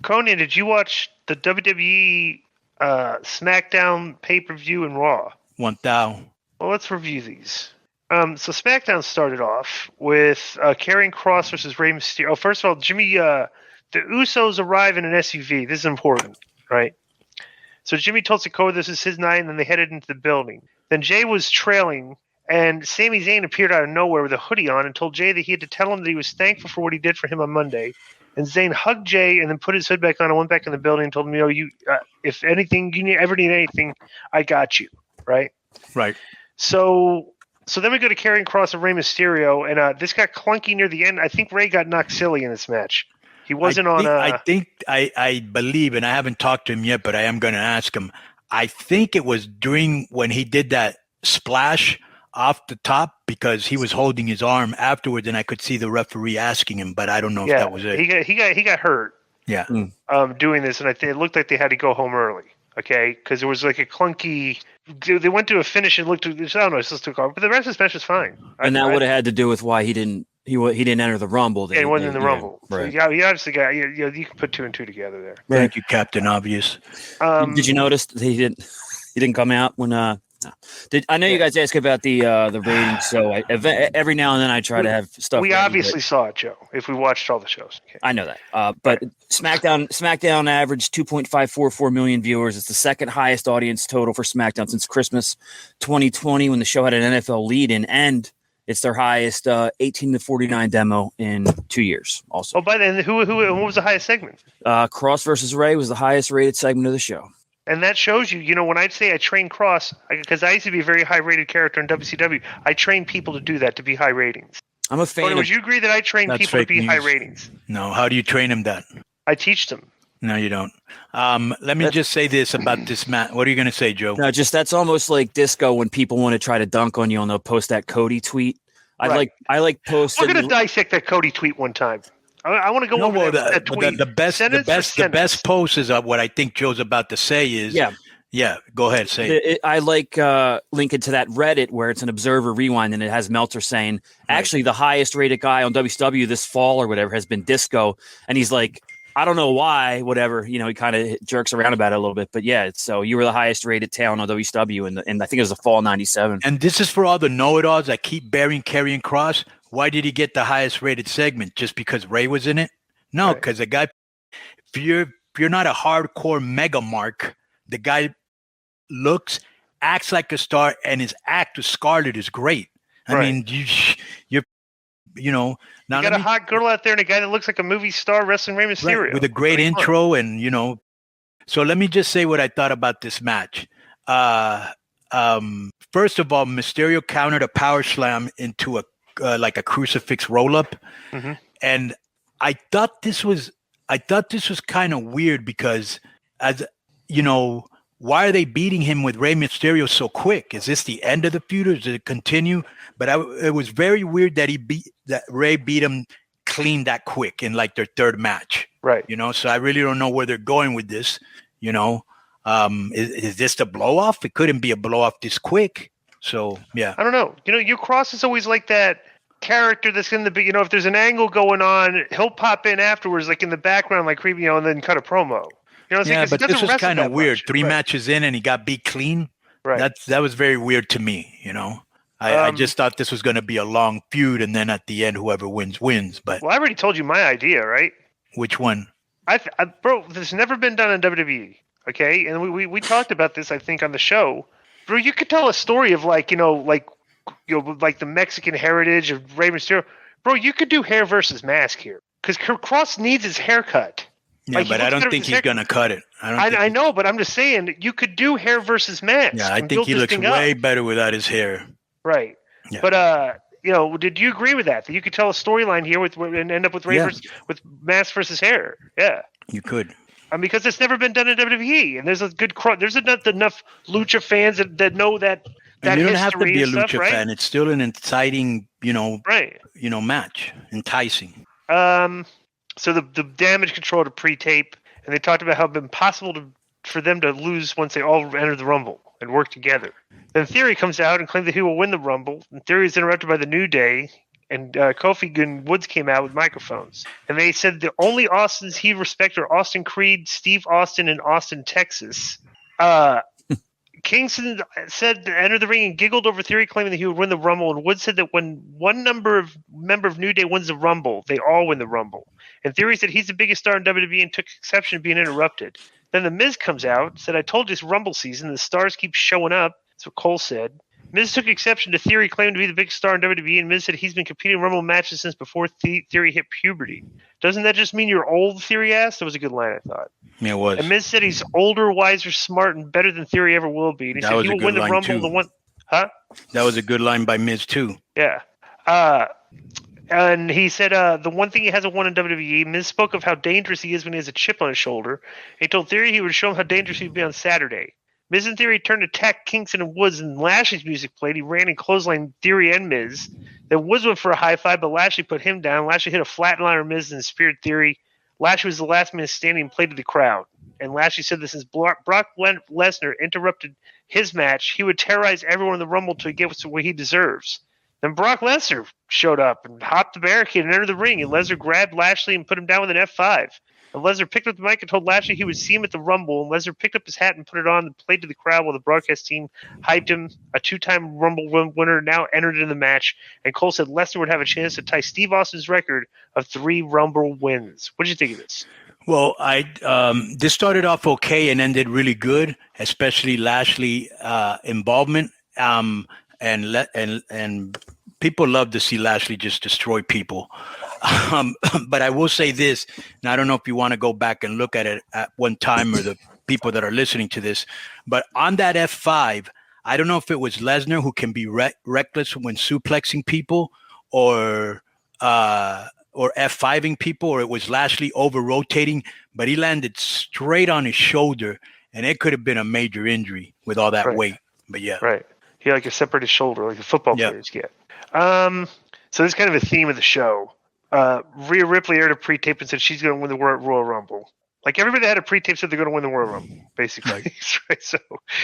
Konnan, did you watch the WWE SmackDown pay-per-view and Raw? 1,000. Well, let's review these. So SmackDown started off with Karrion Kross versus Rey Mysterio. Oh, first of all, Jimmy, the Usos arrive in an SUV. This is important, right? So Jimmy told Sikoa this is his night, and then they headed into the building. Then Jay was trailing, and Sami Zayn appeared out of nowhere with a hoodie on and told Jay that he had to tell him that he was thankful for what he did for him on Monday. And Zayn hugged Jay and then put his hood back on and went back in the building and told him, if anything, ever need anything, I got you, right? Right. So then we go to Karrion Kross and Rey Mysterio, and this got clunky near the end. I think Rey got knocked silly in this match. He wasn't I believe, and I haven't talked to him yet, but I am going to ask him. I think it was during when he did that splash off the top because he was holding his arm afterwards, and I could see the referee asking him, but I don't know if that was it. He got hurt. Yeah. Doing this, and it looked like they had to go home early. Okay, because it was like a clunky. They went to a finish and looked. I don't know. It just took off, but the rest of the match was fine. And that would have had to do with why he didn't enter the Rumble. Yeah, he wasn't in the Rumble. Right. So, he obviously got. You can put two and two together there. Right. Thank you, Captain Obvious. Did you notice that he didn't come out when? I know you guys ask about the ratings, so every now and then I try to have stuff. We obviously saw it, Joe. If we watched all the shows, okay. I know that. But SmackDown averaged 2.544 million viewers. It's the second highest audience total for SmackDown since Christmas 2020, when the show had an NFL lead-in, and it's their highest 18 to 49 demo in 2 years. Also, by then, what was the highest segment? Cross versus Ray was the highest rated segment of the show. And that shows you, when I'd say I train Cross, because I used to be a very high-rated character in WCW, I train people to do that, to be high ratings. I'm a fan. Would you agree that I train people to be high ratings? No. How do you train them that? I teach them. No, you don't. Let me just say this about this match. What are you going to say, Joe? No, that's almost like disco when people want to try to dunk on you and they'll post that Cody tweet. I like posting. We're going to dissect that Cody tweet one time. I want to go over that tweet. The best post is what I think Joe's about to say is. Yeah. Go ahead, say it. I like linking to that Reddit where it's an Observer Rewind and it has Meltzer saying, actually, the highest rated guy on WCW this fall or whatever has been Disco, and he's like, I don't know why, whatever. He kind of jerks around about it a little bit, but yeah. So you were the highest rated talent on WCW, and I think it was the fall '97. And this is for all the know-it-alls that keep burying Karrion Kross. Why did he get the highest rated segment? Just because Ray was in it? No, because the guy. If you're not a hardcore mega mark, the guy acts like a star, and his act with Scarlett is great. I mean, you're. Now you got a hot girl out there and a guy that looks like a movie star wrestling Rey Mysterio. Right, with a great intro and, So let me just say what I thought about this match. First of all, Mysterio countered a power slam into a crucifix roll-up. Mm-hmm. And I thought this was kind of weird because, why are they beating him with Rey Mysterio so quick? Is this the end of the feud or does it continue? But it was very weird that Ray beat him clean that quick in like their third match. Right. So I really don't know where they're going with this. Is this the blow off? It couldn't be a blow off this quick. So yeah. I don't know. Your Cross is always like that character that's in the if there's an angle going on, he'll pop in afterwards, like in the background, like creepy, and then cut a promo. But this was kind of weird. 3 matches in and he got beat clean. Right. That was very weird to me, I just thought this was going to be a long feud, and then at the end, whoever wins. But I already told you my idea, right? Which one? Bro, this has never been done in WWE, okay? And we talked about this, I think, on the show. Bro, you could tell a story of like the Mexican heritage of Rey Mysterio. Bro, you could do hair versus mask here because Cross needs his haircut. Yeah, but I don't think he's going to cut it. I know, but I'm just saying you could do hair versus mask. Yeah, I think he looks way better without his hair. Right. Yeah. But did you agree with that? That you could tell a storyline here and end up with with mask versus hair? Yeah. You could. Because it's never been done in WWE, and there's enough lucha fans that know that. And you don't have to be a lucha fan. It's still an exciting, match, enticing. So the damage control to pre-tape, and they talked about how it'd been possible for them to lose once they all entered the Rumble and work together. Then Theory comes out and claims that he will win the Rumble. And Theory is interrupted by the New Day, and Kofi and Woods came out with microphones, and they said the only Austins he respected are Austin Creed, Steve Austin, and Austin, Texas. Kingston said to enter the ring and giggled over Theory, claiming that he would win the Rumble. And Woods said that when one member of New Day wins the Rumble, they all win the Rumble. And Theory said he's the biggest star in WWE and took exception to being interrupted. Then The Miz comes out, said, I told you it's Rumble season. The stars keep showing up. That's what Cole said. Miz took exception to Theory claiming to be the biggest star in WWE, and Miz said he's been competing in Rumble matches since before Theory hit puberty. Doesn't that just mean you're old, Theory asked? That was a good line, I thought. Yeah, it was. And Miz said he's older, wiser, smart, and better than Theory ever will be. And he said he will win the Rumble. That was a good line by Miz, too. Yeah. And he said the one thing he hasn't won in WWE, Miz spoke of how dangerous he is when he has a chip on his shoulder. He told Theory he would show him how dangerous he'd be on Saturday. Miz and Theory turned to attack Kingston and Woods, and Lashley's music played. He ran and clotheslined Theory and Miz. Then Woods went for a high five, but Lashley put him down. Lashley hit a flatliner of Miz and speared Theory. Lashley was the last man standing and played to the crowd. And Lashley said that since Brock Lesnar interrupted his match, he would terrorize everyone in the Rumble to get what he deserves. Then Brock Lesnar showed up and hopped the barricade and entered the ring, and Lesnar grabbed Lashley and put him down with an F5. And Lesnar picked up the mic and told Lashley he would see him at the Rumble, and Lesnar picked up his hat and put it on and played to the crowd while the broadcast team hyped him. A two-time Rumble winner now entered in the match, and Cole said Lesnar would have a chance to tie Steve Austin's record of 3 Rumble wins. What did you think of this? Well, this started off okay and ended really good, especially Lashley involvement. And people love to see Lashley just destroy people. But I will say this, and I don't know if you want to go back and look at it at one time or the people that are listening to this, but on that F5, I don't know if it was Lesnar who can be reckless when suplexing people or F5ing people, or it was Lashley over-rotating, but he landed straight on his shoulder, and it could have been a major injury with all that weight. But yeah. Right. He had like a separated shoulder, like the football players get. So this is kind of a theme of the show. Rhea Ripley aired a pre-tape and said she's going to win the Royal Rumble. Like everybody that had a pre-tape said they're going to win the Royal Rumble, basically. Right? So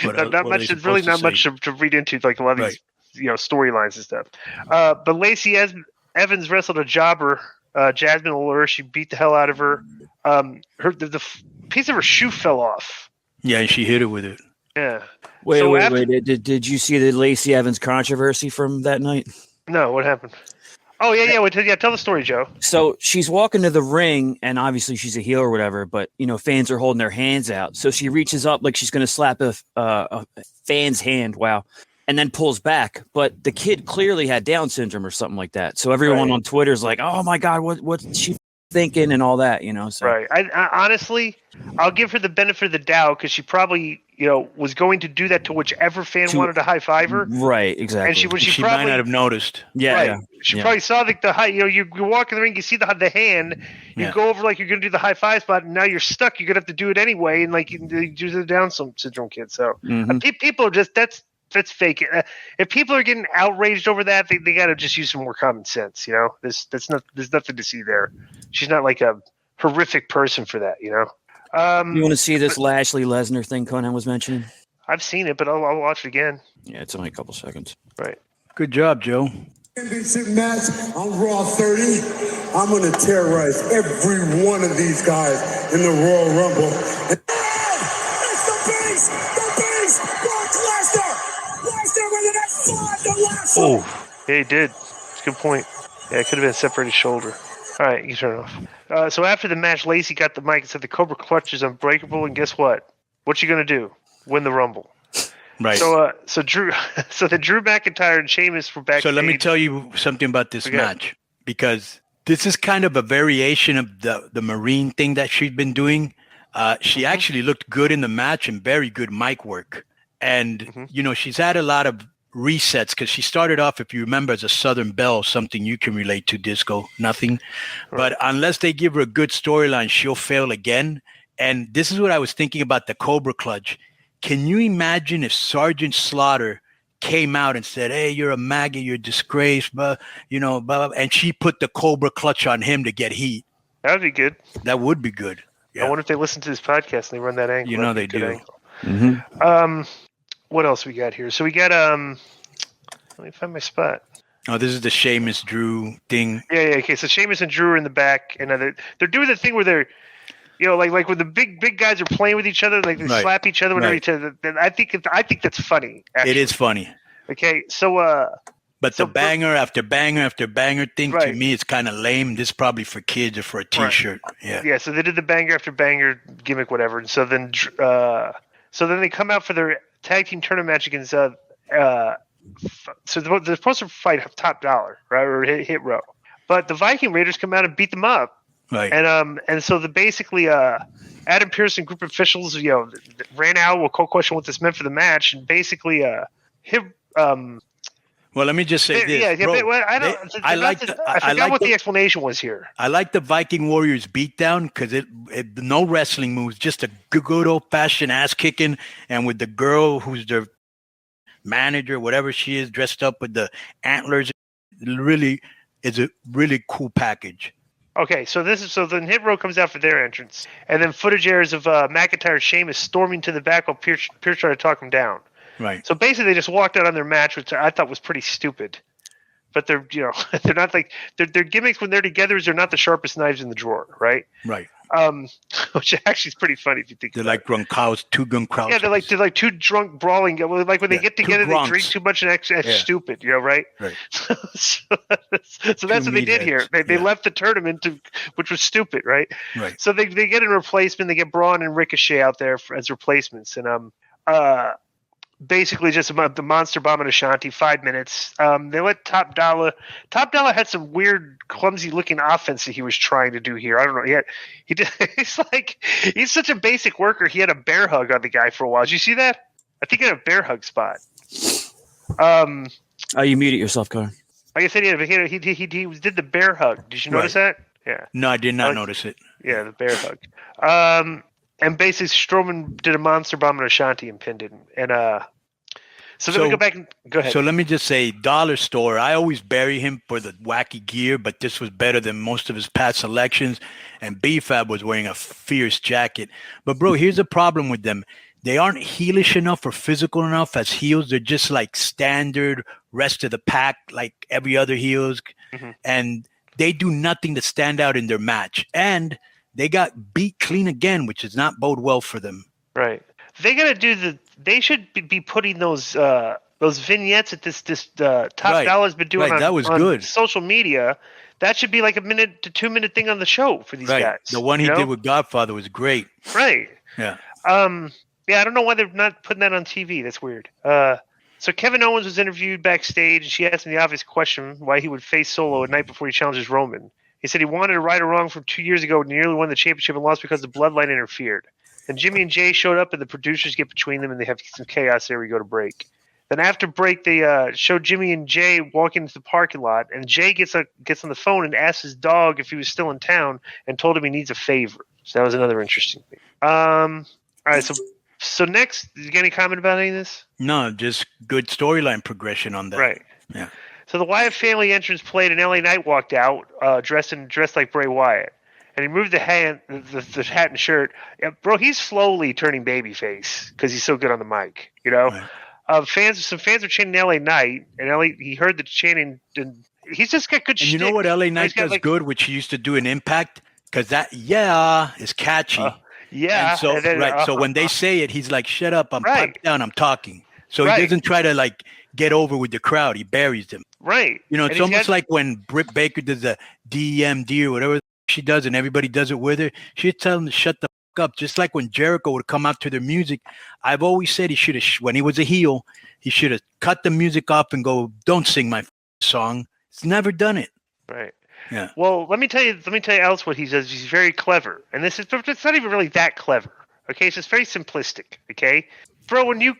not much. There's really not much to read into, like a lot of these, storylines and stuff. But Lacey Evans wrestled a jobber, Jasmine Allure. She beat the hell out of her. The piece of her shoe fell off. Yeah, and she hit it with it. Yeah. Wait. Did you see the Lacey Evans controversy from that night? No, what happened? Oh, yeah. Tell the story, Joe. So she's walking to the ring, and obviously she's a heel or whatever, but, fans are holding their hands out. So she reaches up like she's going to slap a fan's hand. Wow. And then pulls back. But the kid clearly had Down syndrome or something like that. So everyone on Twitter is like, oh, my God, what's she thinking and all that, So. Right. I honestly, I'll give her the benefit of the doubt because she probably was going to do that to whichever fan wanted to high five her. Right, exactly. And she probably might not have noticed. Yeah, right. Yeah. She probably saw the high. You walk in the ring, you see the hand, you go over like you're going to do the high five spot, and now you're stuck. You're going to have to do it anyway, and like you do the Down syndrome kid. So people are just that's fake. If people are getting outraged over that, they got to just use some more common sense. There's nothing to see there. She's not like a horrific person for that. You want to see this Lashley Lesnar thing Konnan was mentioning? I've seen it, but I'll watch it again. Yeah, it's only a couple seconds. Right. Good job, Joe. Championship match on Raw 30. I'm going to terrorize every one of these guys in the Royal Rumble. It's the base! Brock Lesnar! Lesnar with an F5 to Lashley! Oh, yeah, he did. That's a good point. Yeah, it could have been a separated shoulder. All right, you turn it off. So after the match, Lacey got the mic and said the Cobra Clutch is unbreakable, and guess what? What you going to do? Win the Rumble. Right. So Drew McIntyre and Sheamus were backstage. So let me tell you something about this match, because this is kind of a variation of the Marine thing that she's been doing. She actually looked good in the match and very good mic work. And, she's had a lot of resets because she started off, if you remember, as a Southern Belle, something you can relate to, Disco, nothing. Right. But unless they give her a good storyline, she'll fail again. And this is what I was thinking about the Cobra Clutch. Can you imagine if Sergeant Slaughter came out and said, hey, you're a maggot, you're a disgrace, but and she put the Cobra Clutch on him to get heat? That would be good. That would be good. Yeah. I wonder if they listen to this podcast and they run that angle. They do. What else we got here? So we got let me find my spot. Oh, this is the Sheamus Drew thing. Yeah. Okay, so Sheamus and Drew are in the back, and they're doing the thing where they're, like when the big guys are playing with each other, like they slap each other whenever each other. I think that's funny. Actually. It is funny. Okay, so but the banger after banger after banger thing to me is kind of lame. This is probably for kids or for a T-shirt. Right. Yeah. So they did the banger after banger gimmick, whatever, and so then they come out for their tag team tournament match against so they're supposed to fight Top Dollar, right, or Hit Row, but the Viking Raiders come out and beat them up. Right. And so basically Adam Pearce and group of officials ran out. We'll question what this meant for the match, and basically well, let me just say this. Yeah, bro, I forgot what the explanation was here. I like the Viking Warriors beatdown because it no wrestling moves, just a good old fashioned ass kicking, and with the girl who's their manager, whatever she is, dressed up with the antlers, really is a really cool package. Okay, so then Hit Row comes out for their entrance, and then footage airs of McIntyre and Sheamus storming to the back while Pierce tried to talk him down. Right. So basically, they just walked out on their match, which I thought was pretty stupid. But they're they're not like their gimmicks when they're together is they're not the sharpest knives in the drawer, right? Right. Which actually is pretty funny if you think. They're like two Gronkowski. Yeah, they're like two drunk brawling. Like when they get together, they drink too much and act stupid. Right? Right. So that's what they did here. They left the tournament which was stupid, right? Right. So they get a replacement. They get Braun and Ricochet out there as replacements, and basically just about the Monster Bomb and Ashanti, 5 minutes. They let Top Dollar had some weird, clumsy looking offense that he was trying to do here. I don't know. He did. He's such a basic worker. He had a bear hug on the guy for a while. Did you see that? I think he had a bear hug spot. You muted yourself, Carter. Like I said, he did the bear hug. Did you notice that? Yeah. No, I did not notice it. Yeah, the bear hug. And basically Strowman did a Monster Bomb and Ashanti and pinned him. And so let me go back and go ahead. So let me just say, Dollar Store, I always bury him for the wacky gear, but this was better than most of his past selections. And B-Fab was wearing a fierce jacket. But, bro, here's the problem with them. They aren't heelish enough or physical enough as heels. They're just like standard rest of the pack, like every other heels. Mm-hmm. And they do nothing to stand out in their match. And they got beat clean again, which does not bode well for them. Right. They got to they should be putting those vignettes that this Top Dollar's been doing on good. Social media. That should be like a 1 to 2 minute thing on the show for these guys. The one he did with Godfather was great. Right. Yeah. Yeah, I don't know why they're not putting that on TV. That's weird. So Kevin Owens was interviewed backstage, and she asked him the obvious question, why he would face Solo a night before he challenges Roman. He said he wanted to right or wrong from 2 years ago, nearly won the championship and lost because the bloodline interfered. Then Jimmy and Jay showed up, and the producers get between them, and they have some chaos there. We go to break. Then after break, they showed Jimmy and Jay walking into the parking lot, and Jay gets on the phone and asks his dog if he was still in town, and told him he needs a favor. So that was another interesting thing. All right, so next, you got any comment about any of this? No, just good storyline progression on that. Right. Yeah. So the Wyatt family entrance played, and LA Knight walked out dressed like Bray Wyatt. And he moved the hat and shirt. Yeah, bro, he's slowly turning babyface because he's so good on the mic, Right. Some fans are chanting LA Knight, and he heard the chanting, and he's just got good shit. And you know what LA Knight does good, which he used to do in Impact? Because that is catchy. Yeah. And so when they say it, he's like, shut up, I'm piped down, I'm talking. So he doesn't try to like get over with the crowd. He buries them. Right. It's almost like when Britt Baker does the DMD or whatever she does, and everybody does it with her. She'd tell him to shut the fuck up. Just like when Jericho would come out to their music. I've always said he should have, when he was a heel, he should have cut the music off and go, don't sing my song. He's never done it. Right. Yeah. Well, let me tell you else what he does. He's very clever. And it's not even really that clever. Okay. It's just very simplistic. Okay. Bro, when you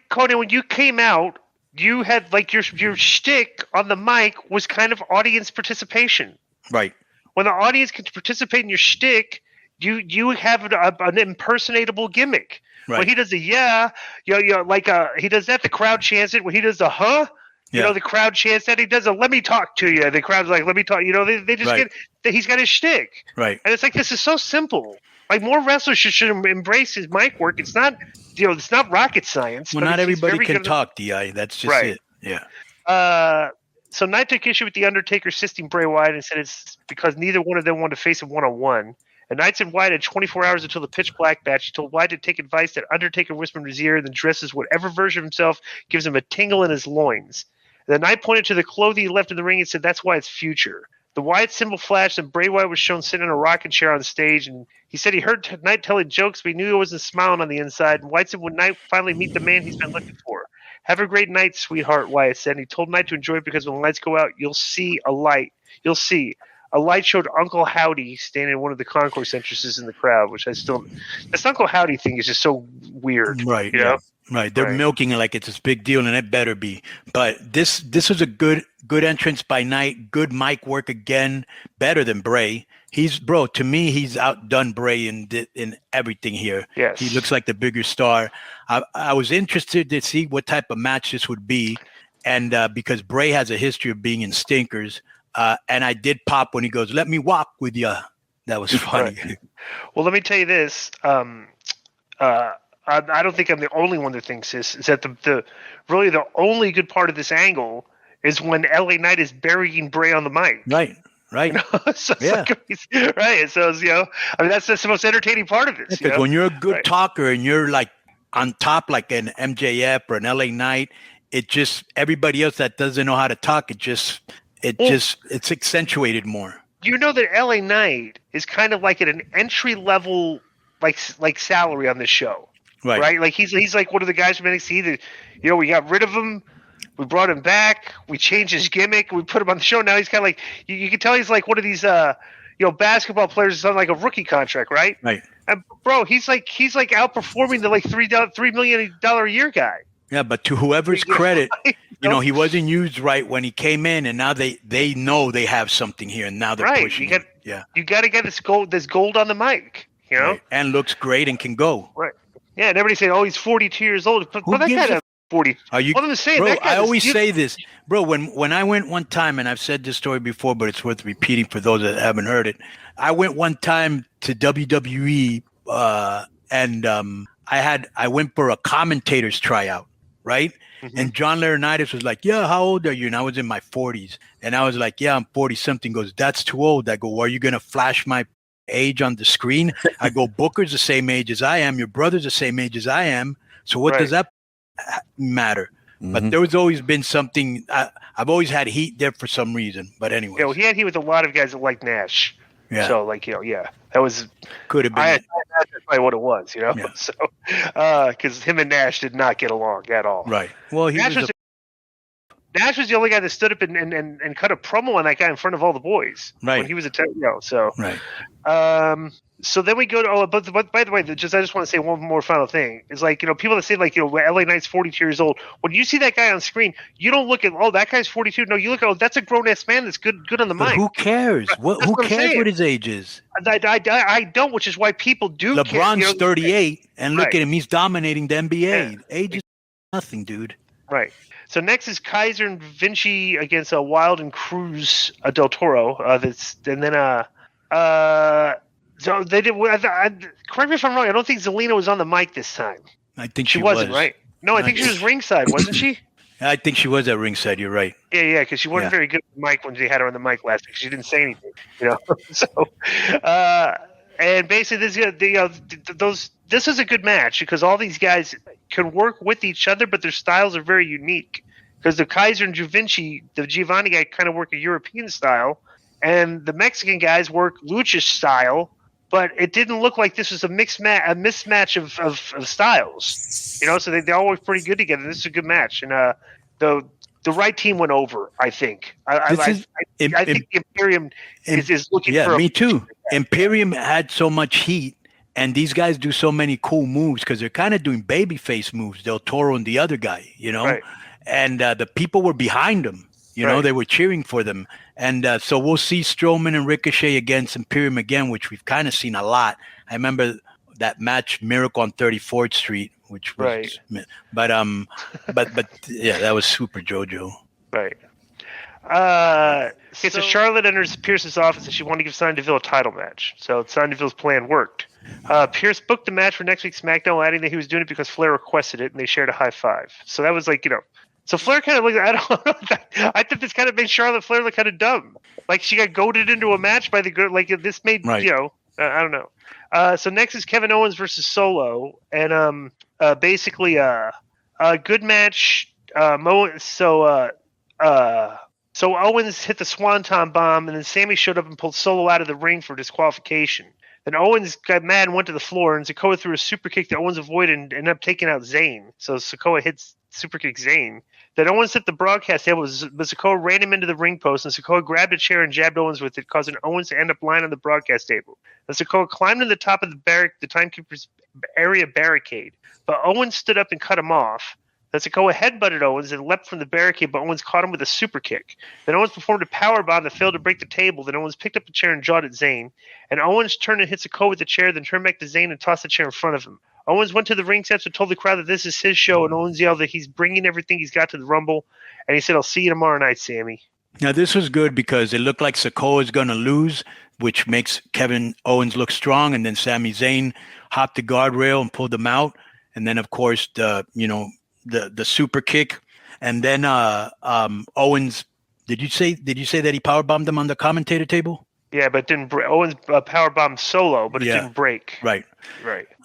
came out, you had like your shtick on the mic was kind of audience participation. Right. When the audience can participate in your shtick, you have an impersonatable gimmick. Right. When he does he does that, the crowd chants it. When he does the the crowd chants that. He does a let me talk to you. The crowd's like, let me talk. They just he's got his shtick. Right. And it's like, this is so simple. Like more wrestlers should embrace his mic work. It's not, it's not rocket science. Well, not everybody can talk, DI. That's just it. Yeah. So Knight took issue with the Undertaker assisting Bray Wyatt and said it's because neither one of them wanted to face him one-on-one. And Knight said Wyatt had 24 hours until the Pitch Black match. He told Wyatt to take advice that Undertaker whispered in his ear, then dresses whatever version of himself gives him a tingle in his loins. And then Knight pointed to the clothing he left in the ring and said that's Wyatt's future. The Wyatt symbol flashed, and Bray Wyatt was shown sitting in a rocking chair on stage. And he said he heard Knight telling jokes, but he knew he wasn't smiling on the inside. And Wyatt said when Knight finally meet the man he's been looking for. Have a great night, sweetheart, Wyatt said. And he told Knight to enjoy it because when the lights go out, you'll see a light. You'll see. A light showed Uncle Howdy standing in one of the concourse entrances in the crowd, which I still – this Uncle Howdy thing is just so weird. Right, you know? Right. They're milking it like it's this big deal, and it better be. But this was a good entrance by Knight, good mic work again, better than Bray. To me, he's outdone Bray in everything here. Yes. He looks like the bigger star. I was interested to see what type of match this would be, and because Bray has a history of being in stinkers, and I did pop when he goes, "Let me walk with you." That was funny. Right. Well, let me tell you this. I don't think I'm the only one that thinks this. Is that the really the only good part of this angle is when LA Knight is burying Bray on the mic. Right. You know? So right. So it's, I mean that's the most entertaining part of this. Because when you're a good talker and you're like on top, like an MJF or an LA Knight, it just everybody else that doesn't know how to talk, it's accentuated more. You know that LA Knight is kind of like at an entry level like salary on this show. Right. Like he's like one of the guys from NXT that, we got rid of him. We brought him back. We changed his gimmick. We put him on the show. Now he's kind of like you can tell he's like one of these basketball players that's on like a rookie contract, right? Right. And bro, he's like outperforming the like $3 million a year guy. Yeah, but to whoever's credit, he wasn't used right when he came in, and now they know they have something here, and now they're pushing. You got to get this gold on the mic, right. And looks great and can go. Right. Yeah, and everybody's saying, "Oh, he's 42 years old." But that guy 40. I'm saying, bro, that guy I always say this, bro. When I went one time, and I've said this story before, but it's worth repeating for those that haven't heard it. I went one time to WWE, and I went for a commentator's tryout, right? Mm-hmm. And John Laurinaitis was like, "Yeah, how old are you?" And I was in my 40s, and I was like, "Yeah, I'm 40-something." Goes, "That's too old." I go, "Well, are you gonna flash my age on the screen?" I go, "Booker's the same age as I am. Your brother's the same age as I am. So what does that matter?" Mm-hmm. But there was always been something. I've always had heat there for some reason. But anyway, he had heat with a lot of guys that like Nash. Yeah. So that was could have been. That's probably what it was. Yeah. So because him and Nash did not get along at all. Right. Well, Nash was the only guy that stood up and cut a promo on that guy in front of all the boys. Right. When he was Right. So then we go to but by the way, I just want to say one more final thing. It's like, people that say like, LA Knight's 42 years old. When you see that guy on screen, you don't look at, that guy's 42. No, you look at, that's a grown ass man that's good on the mic. Who cares? Who cares what his age is? I don't, which is why people do. LeBron's 38, and look at him, he's dominating the NBA. Yeah. Age is nothing, dude. Right. So next is Kaiser and Vinci against Wild and Cruz Del Toro. So they did. Correct me if I'm wrong. I don't think Zelina was on the mic this time. I think she wasn't, right? No, I think she was ringside, wasn't she? I think she was at ringside. You're right. Yeah, because she wasn't very good at the mic when they had her on the mic last week. She didn't say anything, So, and basically, this is a good match because all these guys can work with each other, but their styles are very unique. Because the Kaiser and the Giovanni guy, kind of work a European style, and the Mexican guys work lucha style. But it didn't look like this was a mismatch of styles, So they all work pretty good together. This is a good match, and the right team went over. I think. I think the Imperium is looking. Yeah, for me too. Imperium had so much heat, and these guys do so many cool moves because they're kind of doing babyface moves. Del Toro and the other guy, Right. And the people were behind them. They were cheering for them. And so we'll see Strowman and Ricochet against Imperium again, which we've kind of seen a lot. I remember that match, Miracle on 34th Street, which was, but yeah, that was super JoJo. Right. So Charlotte enters Pierce's office and she wanted to give Sonya Deville a title match. So Sonya Deville's plan worked. Pierce booked the match for next week's SmackDown, adding that he was doing it because Flair requested it, and they shared a high five. So that was like, So Flair kind of looked. I don't know. I think this kind of made Charlotte Flair look kind of dumb. Like she got goaded into a match by the good. Like this made Right. I don't know. So next is Kevin Owens versus Solo, and basically a good match. So Owens hit the Swanton Bomb, and then Sammy showed up and pulled Solo out of the ring for disqualification. Then Owens got mad and went to the floor, and Sikoa threw a super kick that Owens avoided and ended up taking out Zayn. So Sikoa hits super kick Zayn. Then Owens hit the broadcast table, but Sikoa ran him into the ring post, and Sikoa grabbed a chair and jabbed Owens with it, causing Owens to end up lying on the broadcast table. Then Sikoa climbed to the top of the timekeeper's area barricade, but Owens stood up and cut him off. Then Sikoa headbutted Owens and leapt from the barricade, but Owens caught him with a super kick. Then Owens performed a powerbomb that failed to break the table. Then Owens picked up a chair and jawed at Zayn. And Owens turned and hit Sikoa with the chair, then turned back to Zayn and tossed the chair in front of him. Owens went to the ring steps and told the crowd that this is his show, and Owens yelled that he's bringing everything he's got to the Rumble. And he said, "I'll see you tomorrow night, Sammy." Now, this was good because it looked like Sikoa is going to lose, which makes Kevin Owens look strong. And then Sami Zayn hopped the guardrail and pulled him out. And then, of course, the super kick. And then Owens, did you say that he powerbombed him on the commentator table? Yeah, but didn't break. Owens powerbombed Solo, but it didn't break. Right.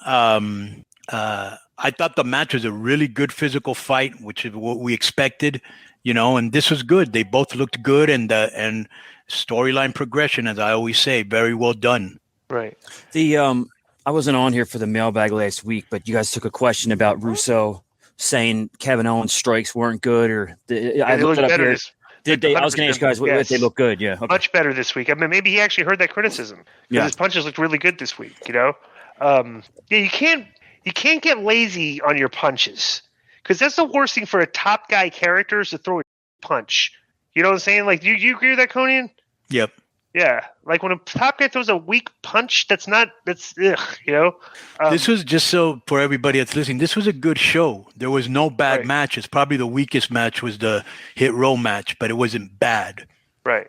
I thought the match was a really good physical fight, which is what we expected, and this was good. They both looked good, and storyline progression, as I always say, very well done. Right. I wasn't on here for the mailbag last week, but you guys took a question about Russo saying Kevin Owens' strikes weren't good, or I looked it up here. Did they? I was going to ask you guys, yes. They look good. Yeah, okay. Much better this week. I mean, maybe he actually heard that criticism because his punches looked really good this week. You can't get lazy on your punches because that's the worst thing for a top guy character is to throw a punch. You know what I'm saying? Like, do you agree with that, Konnan? Yep. Yeah, like when a top guy throws a weak punch, that's ugh, this was just so for everybody that's listening. This was a good show. There was no bad matches. Probably the weakest match was the Hit Row match, but it wasn't bad. Right.